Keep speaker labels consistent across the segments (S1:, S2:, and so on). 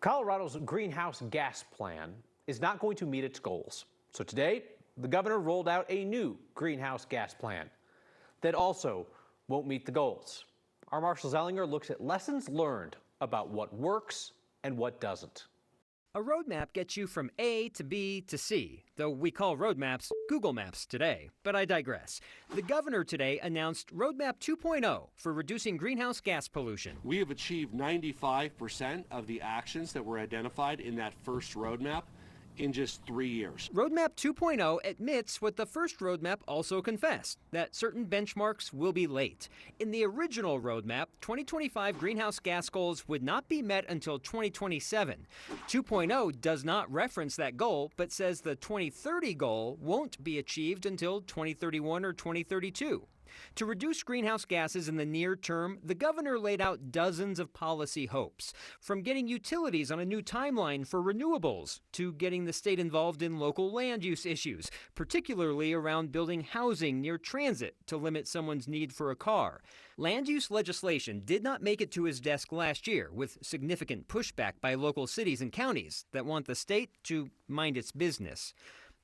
S1: Colorado's greenhouse gas plan is not going to meet its goals. So today, the governor rolled out a new greenhouse gas plan that also won't meet the goals. Our Marshall Zellinger looks at lessons learned about what works and what doesn't.
S2: A roadmap gets you from A to B to C, though we call roadmaps Google Maps today. But I digress. The governor today announced Roadmap 2.0 for reducing greenhouse gas pollution.
S3: We have achieved 95% of the actions that were identified in that first roadmap in just 3 years.
S2: Roadmap 2.0 admits what the first roadmap also confessed, that certain benchmarks will be late. In the original roadmap, 2025 greenhouse gas goals would not be met until 2027. 2.0 does not reference that goal, but says the 2030 goal won't be achieved until 2031 or 2032. To reduce greenhouse gases in the near term, the governor laid out dozens of policy hopes, from getting utilities on a new timeline for renewables to getting the state involved in local land use issues, particularly around building housing near transit to limit someone's need for a car. Land use legislation did not make it to his desk last year, with significant pushback by local cities and counties that want the state to mind its business.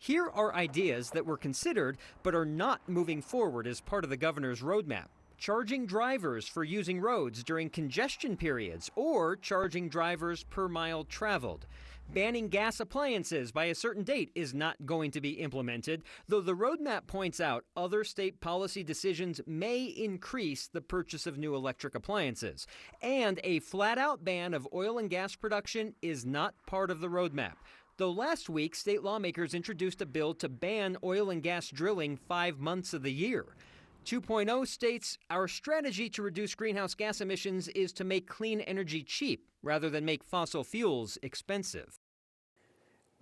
S2: Here are ideas that were considered but are not moving forward as part of the governor's roadmap. Charging drivers for using roads during congestion periods or charging drivers per mile traveled. Banning gas appliances by a certain date is not going to be implemented, though the roadmap points out other state policy decisions may increase the purchase of new electric appliances. And a flat-out ban of oil and gas production is not part of the roadmap. Though last week, state lawmakers introduced a bill to ban oil and gas drilling 5 months of the year. 2.0 states, our strategy to reduce greenhouse gas emissions is to make clean energy cheap rather than make fossil fuels expensive.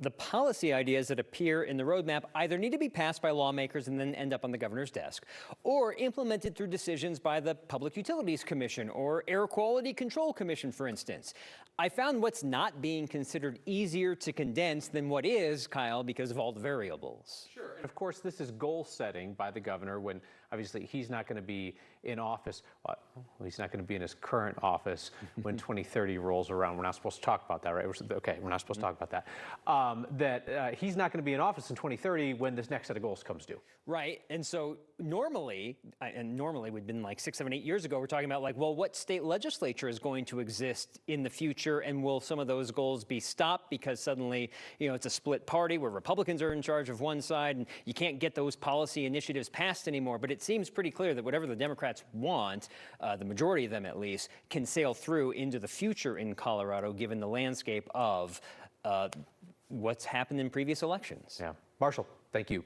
S2: The policy ideas that appear in the roadmap either need to be passed by lawmakers and then end up on the governor's desk, or implemented through decisions by the Public Utilities Commission or Air Quality Control Commission, for instance. I found what's not being considered easier to condense than what is, Kyle, because of all the variables.
S1: Sure. And of course, this is goal setting by the governor when obviously he's not going to be in office. Well, he's not going to be in his current office when 2030 rolls around. We're not supposed to talk about that, right? We're not supposed to talk about that. He's not going to be in office in 2030 when this next set of goals comes due.
S2: Right. And so normally we've been like 6, 7, 8 years ago, we're talking about like, well, what state legislature is going to exist in the future, and will some of those goals be stopped because suddenly, it's a split party where Republicans are in charge of one side and you can't get those policy initiatives passed anymore. But it seems pretty clear that whatever the Democrats want, the majority of them at least, can sail through into the future in Colorado, given the landscape of what's happened in previous elections.
S1: Yeah. Marshall, thank you.